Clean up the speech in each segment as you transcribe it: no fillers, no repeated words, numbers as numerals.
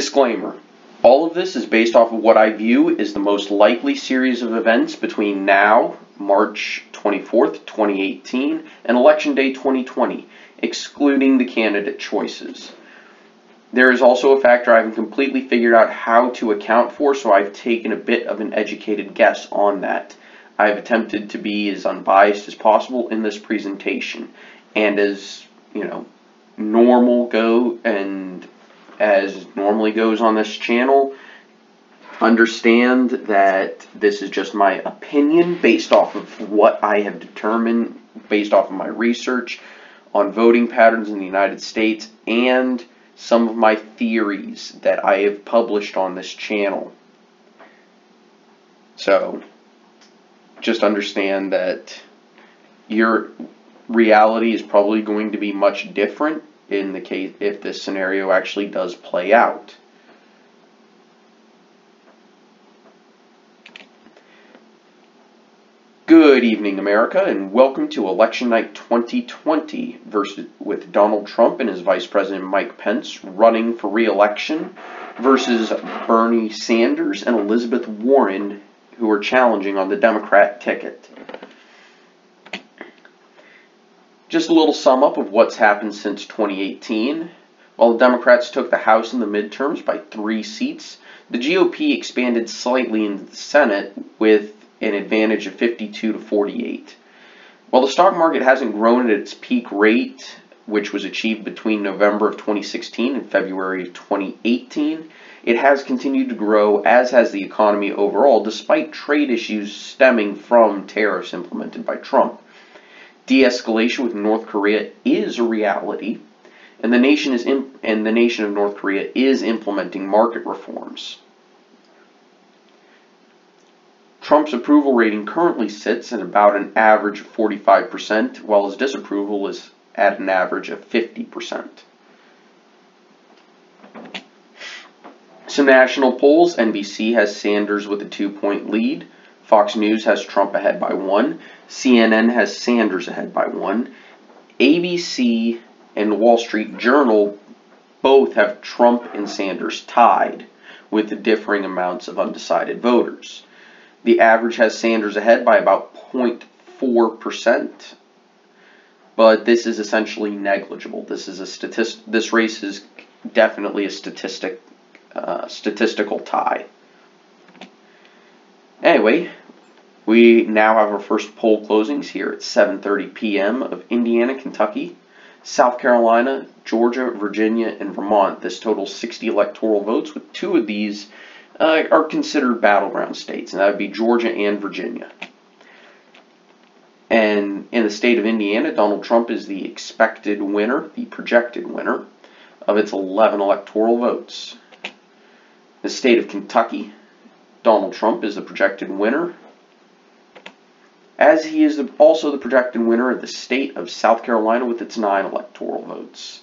Disclaimer. All of this is based off of what I view is the most likely series of events between now, March 24th, 2018, and Election Day 2020, excluding the candidate choices. There is also a factor I haven't completely figured out how to account for, so I've taken a bit of an educated guess on that. I've attempted to be as unbiased as possible in this presentation, and as normally goes on this channel, understand that this is just my opinion based off of what I have determined, based off of my research on voting patterns in the United States, and some of my theories that I have published on this channel. So, just understand that your reality is probably going to be much different in the case if this scenario actually does play out. Good evening, America, and welcome to Election Night 2020 with Donald Trump and his Vice President Mike Pence running for re-election versus Bernie Sanders and Elizabeth Warren, who are challenging on the Democrat ticket. Just a little sum up of what's happened since 2018. While the Democrats took the House in the midterms by 3 seats, the GOP expanded slightly in the Senate with an advantage of 52 to 48. While the stock market hasn't grown at its peak rate, which was achieved between November of 2016 and February of 2018, it has continued to grow, as has the economy overall, despite trade issues stemming from tariffs implemented by Trump. De-escalation with North Korea is a reality, and the nation of North Korea is implementing market reforms. Trump's approval rating currently sits at about an average of 45%, while his disapproval is at an average of 50%. Some national polls: NBC has Sanders with a 2-point lead. Fox News has Trump ahead by 1. CNN has Sanders ahead by 1. ABC and Wall Street Journal both have Trump and Sanders tied, with differing amounts of undecided voters. The average has Sanders ahead by about 0.4%, but this is essentially negligible. This race is definitely a statistical tie. Anyway, we now have our first poll closings here at 7:30 p.m. of Indiana, Kentucky, South Carolina, Georgia, Virginia, and Vermont. This totals 60 electoral votes, with 2 of these are considered battleground states, and that would be Georgia and Virginia. And in the state of Indiana, Donald Trump is the expected winner, the projected winner, of its 11 electoral votes. The state of Kentucky, Donald Trump is the projected winner, as he is also the projected winner of the state of South Carolina with its 9 electoral votes.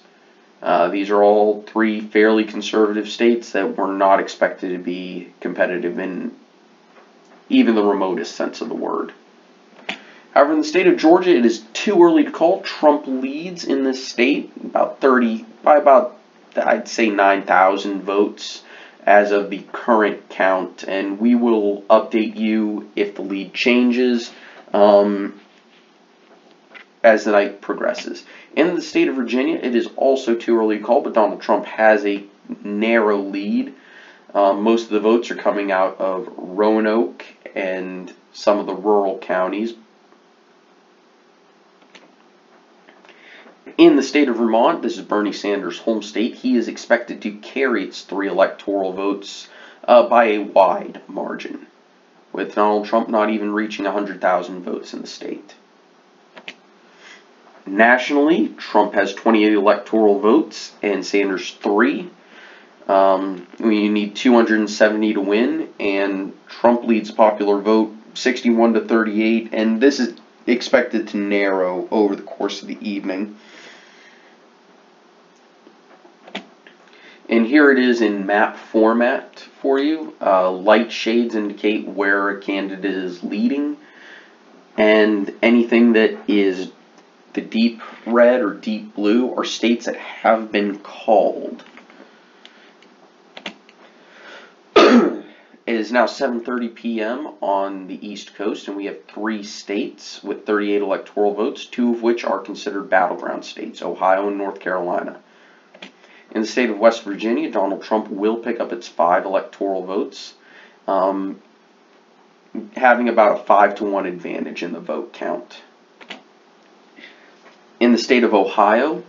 These are all 3 fairly conservative states that were not expected to be competitive in even the remotest sense of the word. However, in the state of Georgia, it is too early to call. Trump leads in this state by about I'd say 9,000 votes as of the current count, and we will update you if the lead changes as the night progresses. In the state of Virginia, it is also too early to call, but Donald Trump has a narrow lead. Most of the votes are coming out of Roanoke and some of the rural counties. In the state of Vermont, this is Bernie Sanders' home state. He is expected to carry its 3 electoral votes by a wide margin, with Donald Trump not even reaching 100,000 votes in the state. Nationally, Trump has 28 electoral votes and Sanders 3. We need 270 to win, and Trump leads popular vote 61 to 38, and this is expected to narrow over the course of the evening. And here it is in map format for you. Light shades indicate where a candidate is leading, and anything that is the deep red or deep blue are states that have been called. It is now 7:30 p.m. on the East Coast, and we have 3 states with 38 electoral votes, 2 of which are considered battleground states, Ohio and North Carolina. In the state of West Virginia, Donald Trump will pick up its 5 electoral votes, having about a 5-to-1 advantage in the vote count. In the state of Ohio,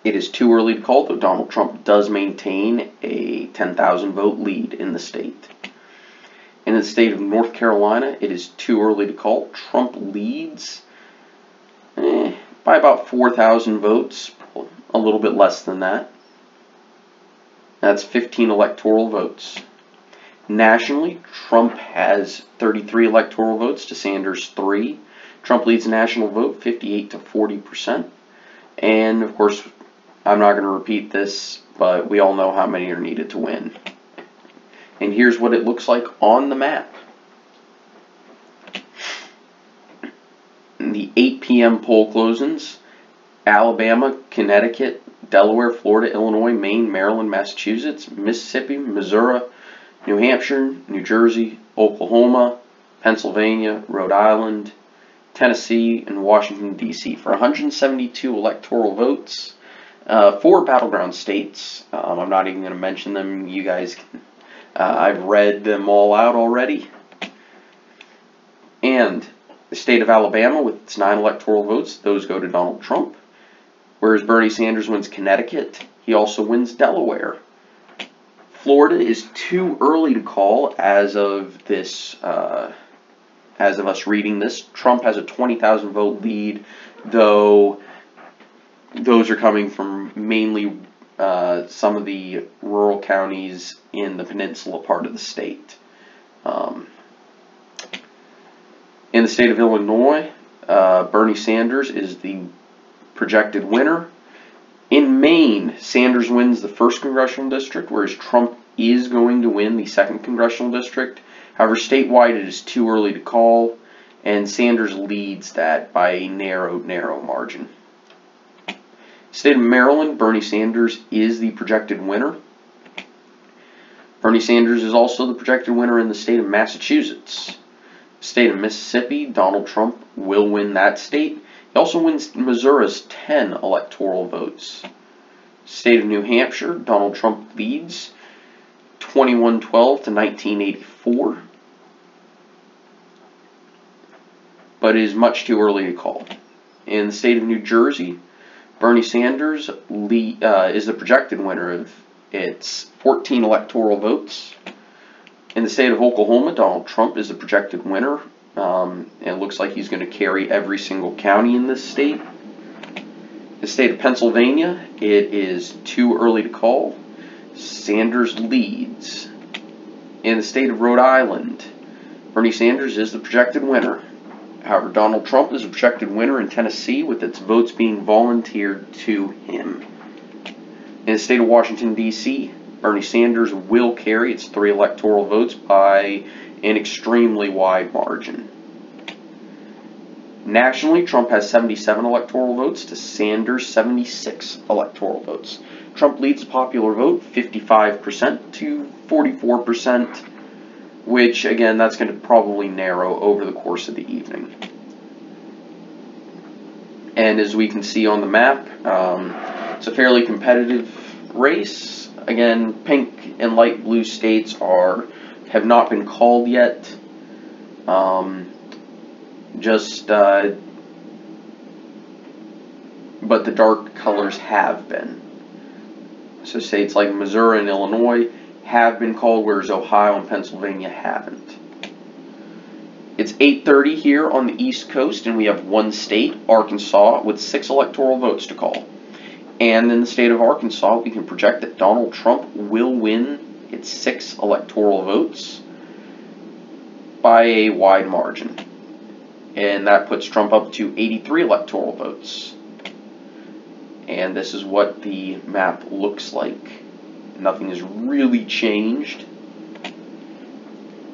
it is too early to call, though Donald Trump does maintain a 10,000 vote lead in the state. In the state of North Carolina, it is too early to call. Trump leads by about 4,000 votes, a little bit less than that. That's 15 electoral votes. Nationally, Trump has 33 electoral votes to Sanders 3. Trump leads the national vote 58 to 40%. And of course, I'm not going to repeat this, but we all know how many are needed to win. And here's what it looks like on the map. The 8 p.m. poll closings: Alabama, Connecticut, Delaware, Florida, Illinois, Maine, Maryland, Massachusetts, Mississippi, Missouri, New Hampshire, New Jersey, Oklahoma, Pennsylvania, Rhode Island, Tennessee, and Washington, D.C. for 172 electoral votes. 4 battleground states. I'm not even going to mention them. You guys can, I've read them all out already. And the state of Alabama, with its 9 electoral votes, those go to Donald Trump. Whereas Bernie Sanders wins Connecticut, he also wins Delaware. Florida is too early to call as of this, as of us reading this. Trump has a 20,000 vote lead, though those are coming from mainly some of the rural counties in the peninsula part of the state. In the state of Illinois, Bernie Sanders is the projected winner. In Maine, Sanders wins the 1st congressional district, whereas Trump is going to win the 2nd congressional district. However, statewide it is too early to call, and Sanders leads that by a narrow margin. State of Maryland, Bernie Sanders is the projected winner. Bernie Sanders is also the projected winner in the state of Massachusetts. State of Mississippi, Donald Trump will win that state. He also wins Missouri's 10 electoral votes. State of New Hampshire, Donald Trump leads 2112 to 1984. But it is much too early to call. In the state of New Jersey, Bernie Sanders is the projected winner of its 14 electoral votes. In the state of Oklahoma, Donald Trump is the projected winner. It looks like he's going to carry every single county in this state. The state of Pennsylvania, it is too early to call. Sanders leads. In the state of Rhode Island, Bernie Sanders is the projected winner. However, Donald Trump is a projected winner in Tennessee, with its votes being volunteered to him. In the state of Washington, D.C., Bernie Sanders will carry its 3 electoral votes by an extremely wide margin. Nationally, Trump has 77 electoral votes to Sanders' 76 electoral votes. Trump leads the popular vote 55% to 44%, which, again, that's going to probably narrow over the course of the evening. And as we can see on the map, it's a fairly competitive race. Again, pink and light blue states have not been called yet. But the dark colors have been. So states like Missouri and Illinois have been called, whereas Ohio and Pennsylvania haven't. It's 8:30 here on the East Coast, and we have one state, Arkansas, with 6 electoral votes to call. And in the state of Arkansas, we can project that Donald Trump will win its 6 electoral votes by a wide margin. And that puts Trump up to 83 electoral votes. And this is what the map looks like. Nothing has really changed.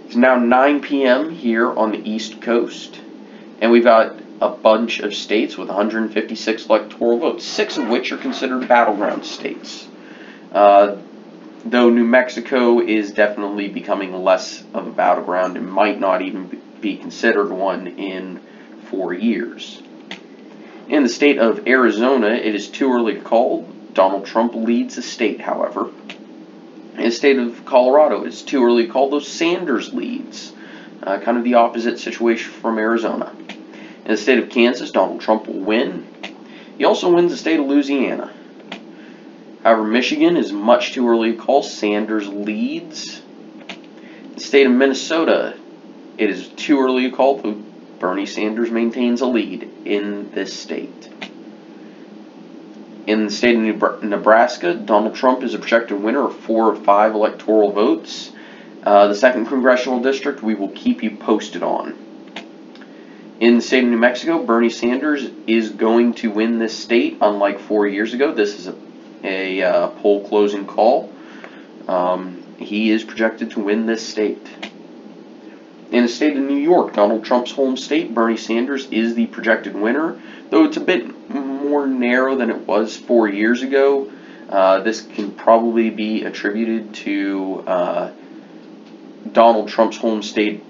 It's now 9 p.m. here on the East Coast, and we've got a bunch of states with 156 electoral votes, 6 of which are considered battleground states. though New Mexico is definitely becoming less of a battleground and might not even be considered one in 4 years. In the state of Arizona, it is too early to call. Donald Trump leads the state, however. In the state of Colorado, it's too early to call, though Sanders leads. Kind of the opposite situation from Arizona. In the state of Kansas, Donald Trump will win. He also wins the state of Louisiana. However, Michigan is much too early to call. Sanders leads. In the state of Minnesota, it is too early to call, though Bernie Sanders maintains a lead in this state. In the state of Nebraska, Donald Trump is a projected winner of 4 of 5 electoral votes. The 2nd Congressional District we will keep you posted on. In the state of New Mexico, Bernie Sanders is going to win this state, unlike 4 years ago. This is a poll closing call. He is projected to win this state. In the state of New York, Donald Trump's home state, Bernie Sanders is the projected winner, though it's a bit more narrow than it was 4 years ago. This can probably be attributed to Donald Trump's home state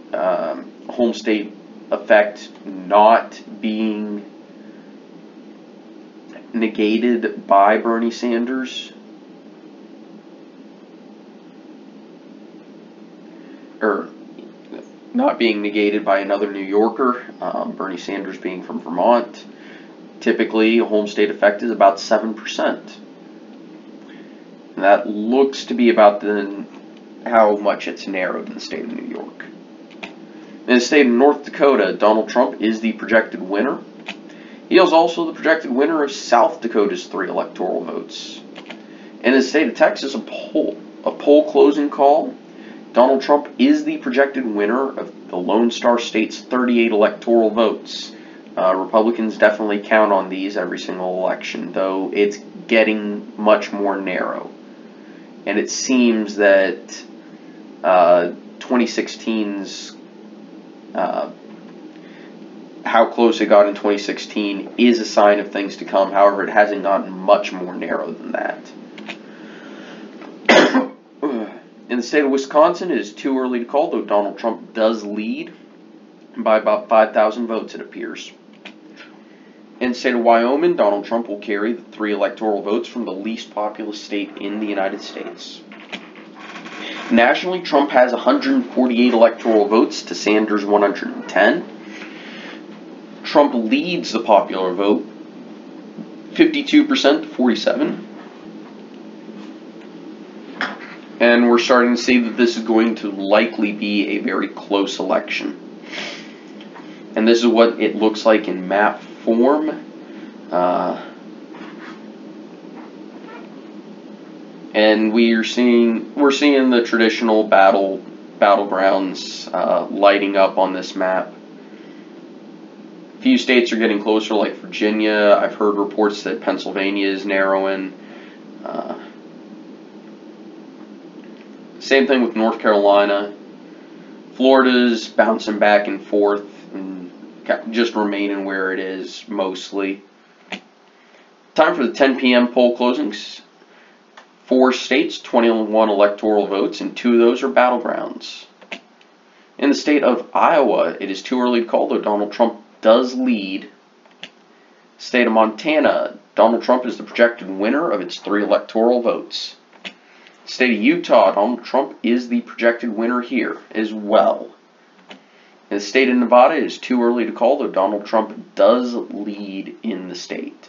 effect not being negated by Bernie Sanders, or not being negated by another New Yorker, Bernie Sanders being from Vermont. Typically, a home state effect is about 7%. And that looks to be about how much it's narrowed in the state of New York. In the state of North Dakota, Donald Trump is the projected winner. He is also the projected winner of South Dakota's 3 electoral votes. In the state of Texas, a poll closing call, Donald Trump is the projected winner of the Lone Star State's 38 electoral votes. Republicans definitely count on these every single election, though it's getting much more narrow. And it seems that 2016's how close it got in 2016 is a sign of things to come. However, it hasn't gotten much more narrow than that. In the state of Wisconsin, it is too early to call, though Donald Trump does lead by about 5,000 votes, it appears. In the state of Wyoming, Donald Trump will carry the 3 electoral votes from the least populous state in the United States. Nationally, Trump has 148 electoral votes to Sanders' 110. Trump leads the popular vote 52% to 47%. And we're starting to see that this is going to likely be a very close election. And this is what it looks like in map form. And we're seeing the traditional battlegrounds lighting up on this map. A few states are getting closer, like Virginia. I've heard reports that Pennsylvania is narrowing. Same thing with North Carolina. Florida's bouncing back and forth and just remaining where it is mostly. Time for the 10 p.m. poll closings. 4 states, 21 electoral votes, and 2 of those are battlegrounds. In the state of Iowa, it is too early to call, though Donald Trump does lead. State of Montana, Donald Trump is the projected winner of its 3 electoral votes. State of Utah, Donald Trump is the projected winner here as well. In the state of Nevada, it is too early to call, though Donald Trump does lead in the state.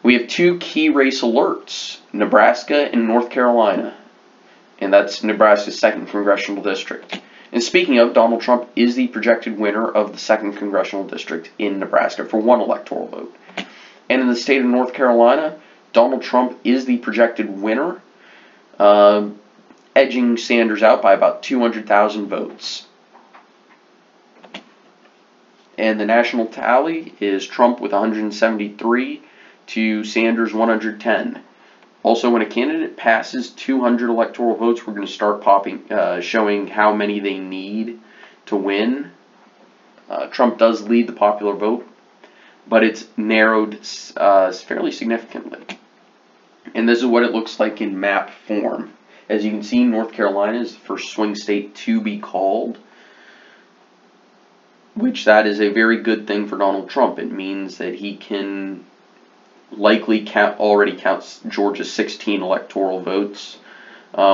We have 2 key race alerts, Nebraska and North Carolina. And that's Nebraska's 2nd Congressional District. And speaking of, Donald Trump is the projected winner of the 2nd Congressional District in Nebraska for 1 electoral vote. And in the state of North Carolina, Donald Trump is the projected winner, edging Sanders out by about 200,000 votes. And the national tally is Trump with 173 to Sanders 110. Also, when a candidate passes 200 electoral votes, we're going to start showing how many they need to win. Trump does lead the popular vote, but it's narrowed fairly significantly. And this is what it looks like in map form. As you can see, North Carolina is the first swing state to be called, which that is a very good thing for Donald Trump. It means that he can likely already counts Georgia's 16 electoral votes,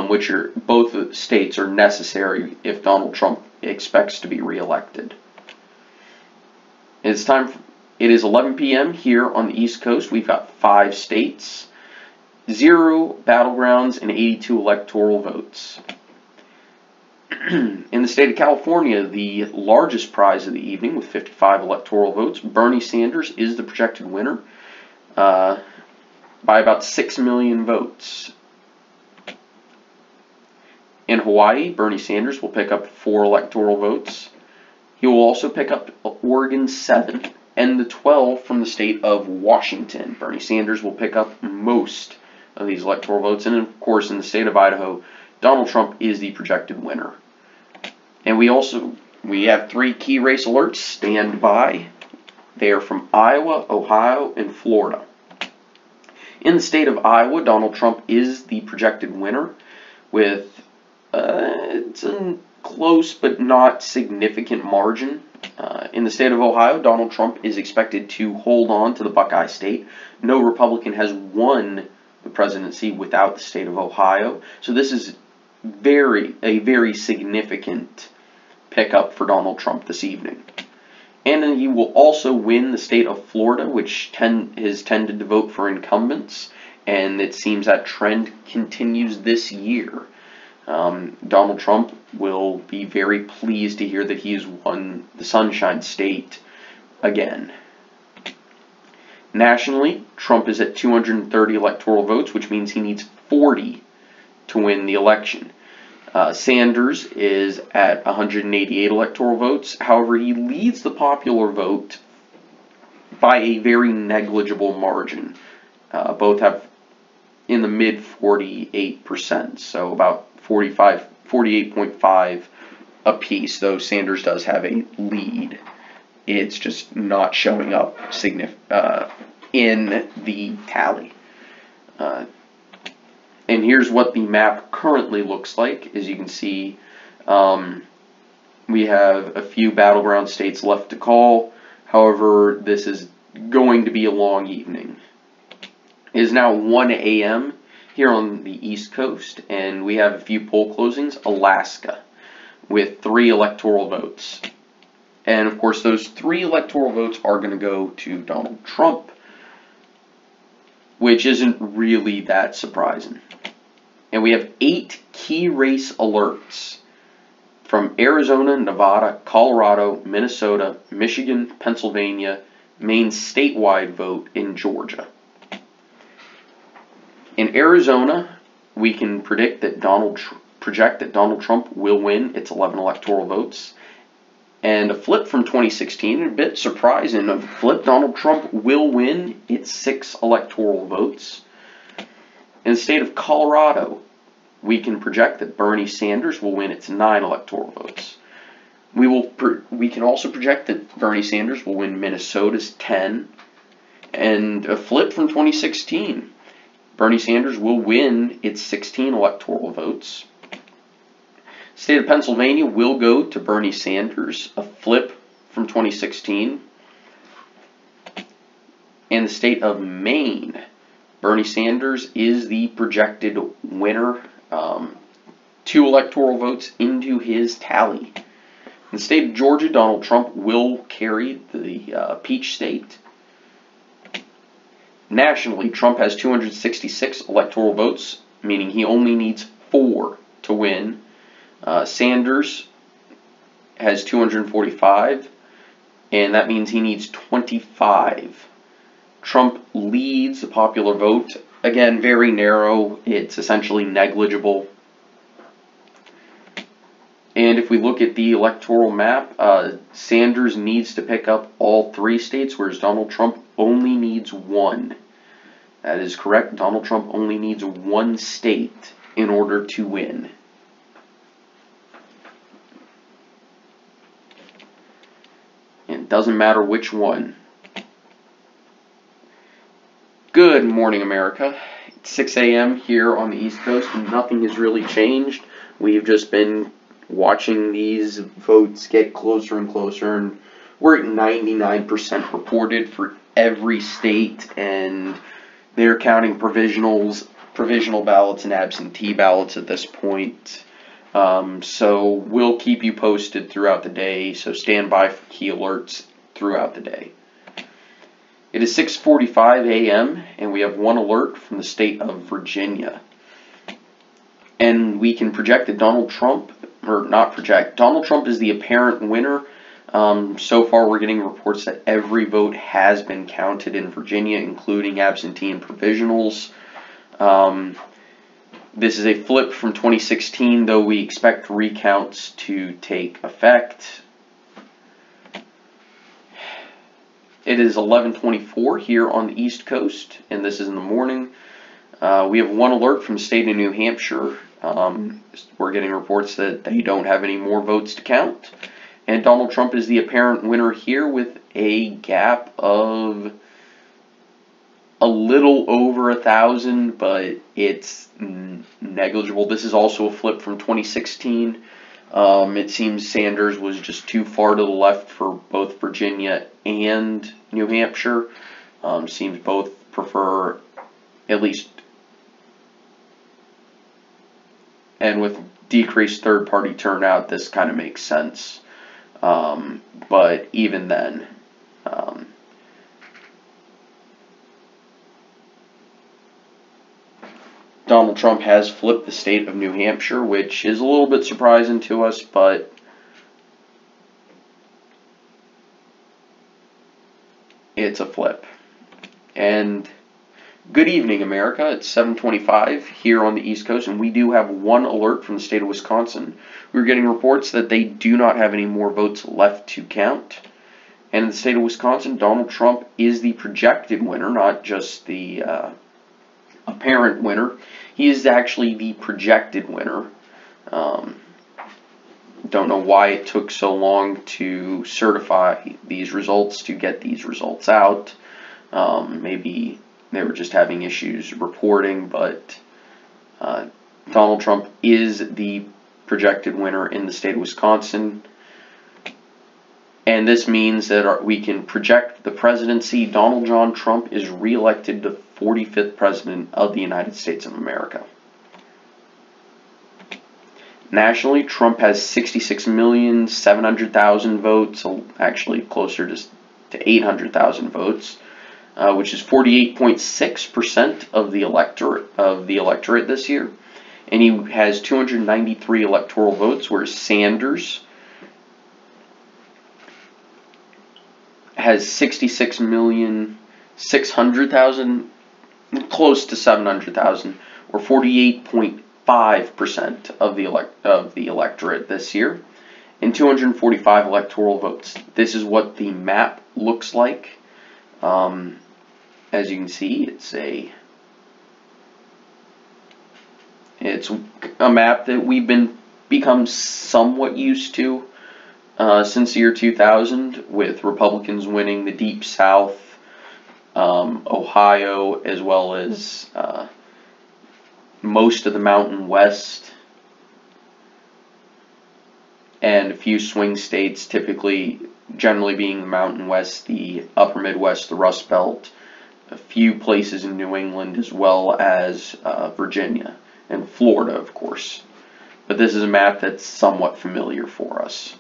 which are both states are necessary if Donald Trump expects to be reelected. It is 11 p.m. here on the East Coast. We've got 5 states, 0 battlegrounds, and 82 electoral votes. In the state of California, the largest prize of the evening with 55 electoral votes, Bernie Sanders is the projected winner by about 6 million votes. In Hawaii, Bernie Sanders will pick up 4 electoral votes. He will also pick up Oregon's 7 and the 12 from the state of Washington. Bernie Sanders will pick up most of these electoral votes. And of course, in the state of Idaho, Donald Trump is the projected winner. And we have 3 key race alerts. Stand by. They are from Iowa, Ohio, and Florida. In the state of Iowa, Donald Trump is the projected winner with it's a close but not significant margin. In the state of Ohio, Donald Trump is expected to hold on to the Buckeye State. No Republican has won the presidency without the state of Ohio. So this is a very significant pickup for Donald Trump this evening. And he will also win the state of Florida, which has tended to vote for incumbents, and it seems that trend continues this year. Donald Trump will be very pleased to hear that he has won the Sunshine State again. Nationally, Trump is at 230 electoral votes, which means he needs 40 to win the election. Sanders is at 188 electoral votes. However, he leads the popular vote by a very negligible margin. Both have in the mid 48%, so about 48.5 apiece, though Sanders does have a lead. It's just not showing up in the tally. And here's what the map currently looks like. As you can see, we have a few battleground states left to call. However, this is going to be a long evening. It is now 1 a.m. here on the East Coast, and we have a few poll closings. Alaska, with 3 electoral votes. And of course, those 3 electoral votes are going to go to Donald Trump, which isn't really that surprising. And we have 8 key race alerts from Arizona, Nevada, Colorado, Minnesota, Michigan, Pennsylvania, Maine's statewide vote in Georgia. In Arizona, we can project that Donald Trump will win its 11 electoral votes. And a flip from 2016, a bit surprising, a flip, Donald Trump will win its 6 electoral votes. In the state of Colorado, we can project that Bernie Sanders will win its 9 electoral votes. We can also project that Bernie Sanders will win Minnesota's 10. And a flip from 2016, Bernie Sanders will win its 16 electoral votes. State of Pennsylvania will go to Bernie Sanders, a flip from 2016. In the state of Maine, Bernie Sanders is the projected winner, 2 electoral votes into his tally. In the state of Georgia, Donald Trump will carry the Peach State. Nationally, Trump has 266 electoral votes, meaning he only needs 4 to win. Sanders has 245, and that means he needs 25. Trump leads the popular vote. Again, very narrow. It's essentially negligible. And if we look at the electoral map, Sanders needs to pick up all 3 states, whereas Donald Trump only needs 1. That is correct. Donald Trump only needs 1 state in order to win. And it doesn't matter which one. Good morning, America. 6 a.m. here on the East Coast, and nothing has really changed. We've just been watching these votes get closer and closer, and we're at 99% reported for every state, and they're counting provisional ballots and absentee ballots at this point. So we'll keep you posted throughout the day, so stand by for key alerts throughout the day. It is 6:45 a.m. and we have one alert from the state of Virginia. And we can project that Donald Trump is the apparent winner. So far we're getting reports that every vote has been counted in Virginia, including absentee and provisionals. This is a flip from 2016, though we expect recounts to take effect. It is 11:24 here on the East Coast, and this is in the morning. We have one alert from the state of New Hampshire. We're getting reports that they don't have any more votes to count. And Donald Trump is the apparent winner here with a gap of a little over 1,000, but it's negligible. This is also a flip from 2016. It seems Sanders was just too far to the left for both Virginia and New Hampshire. Seems both prefer, at least, and with decreased third-party turnout, this kind of makes sense. But even then, Donald Trump has flipped the state of New Hampshire, which is a little bit surprising to us, but it's a flip. And good evening, America. It's 7:25 here on the East Coast, and we do have one alert from the state of Wisconsin. We're getting reports that they do not have any more votes left to count. And in the state of Wisconsin, Donald Trump is the projected winner, not just the apparent winner. He is actually the projected winner. Don't know why it took so long to certify these results, to get these results out. Maybe they were just having issues reporting, but Donald Trump is the projected winner in the state of Wisconsin. And this means that we can project the presidency. Donald John Trump is re-elected the 45th president of the United States of America. Nationally, Trump has 66,700,000 votes, actually closer to 800,000 votes, which is 48.6% of the electorate this year. And he has 293 electoral votes, whereas Sanders has 66,600,000, close to 700,000, or 48.5% of the electorate this year, and 245 electoral votes. This is what the map looks like. As you can see, it's a map that we've become somewhat used to since the year 2000, with Republicans winning the Deep South, Ohio, as well as most of the Mountain West, and a few swing states, generally being the Mountain West, the Upper Midwest, the Rust Belt, a few places in New England, as well as Virginia and Florida, of course. But this is a map that's somewhat familiar for us.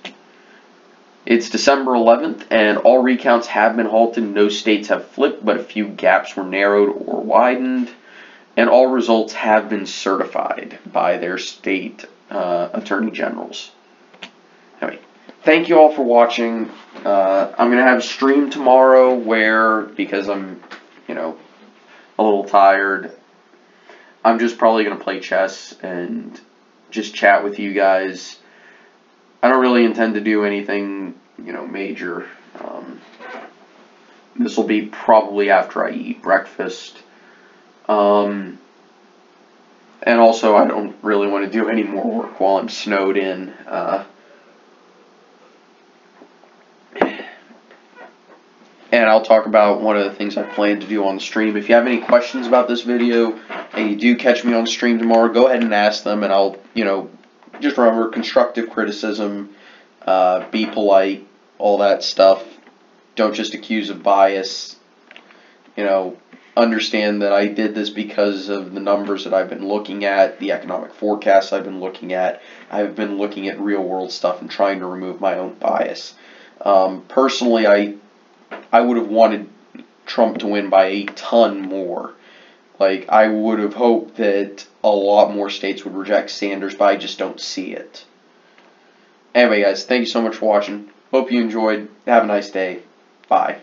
It's December 11th, and all recounts have been halted. No states have flipped, but a few gaps were narrowed or widened, and all results have been certified by their state attorney generals. Anyway, thank you all for watching. I'm going to have a stream tomorrow because I'm, a little tired, I'm just probably going to play chess and just chat with you guys. I don't really intend to do anything, major. This will be probably after I eat breakfast. And also, I don't really want to do any more work while I'm snowed in. And and I'll talk about one of the things I plan to do on the stream. If you have any questions about this video and you do catch me on stream tomorrow, go ahead and ask them, and I'll, just remember constructive criticism, be polite, all that stuff. Don't just accuse of bias. Understand that I did this because of the numbers that I've been looking at, the economic forecasts I've been looking at. I've been looking at real world stuff and trying to remove my own bias. Personally, I would have wanted Trump to win by a ton more. Like, I would have hoped that a lot more states would reject Sanders, but I just don't see it. Anyway, guys, thank you so much for watching. Hope you enjoyed. Have a nice day. Bye.